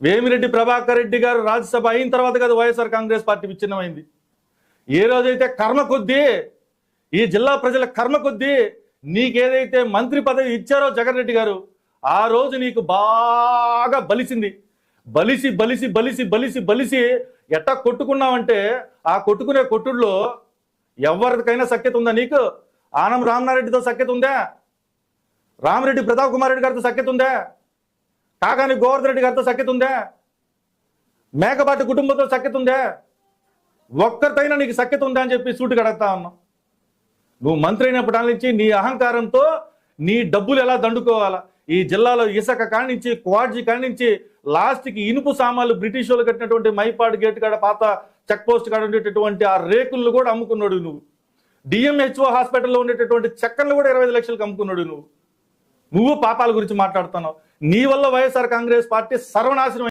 వేమిరెడ్డి ప్రభాకర్ రెడ్డి గారు రాజ్యసభ అయిన తర్వాత కదా వైఎస్ఆర్ కాంగ్రెస్ పార్టీ విచ్ఛిన్నమైంది. ఏ రోజైతే కర్మ కొద్దీ, ఈ జిల్లా ప్రజల కర్మ కొద్దీ నీకేదైతే మంత్రి పదవి ఇచ్చారో జగన్ రెడ్డి గారు, ఆ రోజు నీకు బాగా బలిసింది. బలిసి బలిసి బలిసి బలిసి బలిసి ఎట్టా కొట్టుకున్నావంటే, ఆ కొట్టుకునే కొట్టుడులో ఎవరికైనా సఖ్యత ఉందా నీకు? ఆనం రామనారెడ్డితో సఖ్యత ఉందా? రామిరెడ్డి ప్రతాప్ కుమార్ రెడ్డి గారితో సఖ్యత ఉందా? కాకాని గోవర్ధన్ రెడ్డి గారితో సఖ్యత ఉందా? మేకపాటి కుటుంబంతో సఖ్యత ఉందా? ఒక్కరితైనా నీకు సఖ్యత ఉందా అని చెప్పి సూటిగా అడుగుతా ఉన్నాం. నువ్వు మంత్రి అయినప్పటి నుంచి నీ అహంకారంతో నీ డబ్బులు ఎలా దండుకోవాలా, ఈ జిల్లాలో ఇసుక కానించి, క్వాడ్జీ కానించి, లాస్ట్కి ఇనుపు సామాన్లు బ్రిటిష్ వాళ్ళు కట్టినటువంటి మైపాడు గేట్ కాడ, పాత చెక్ పోస్ట్ కాడ ఉండేటటువంటి ఆ రేకులను కూడా అమ్ముకున్నాడు నువ్వు. డిఎంహెచ్ఓ హాస్పిటల్లో ఉండేటటువంటి చెక్కలను కూడా 25 లక్షలకు అమ్ముకున్నాడు నువ్వు. పాపాల గురించి మాట్లాడుతున్నావు. నీ వల్ల వైఎస్ఆర్ కాంగ్రెస్ పార్టీ సర్వనాశనం.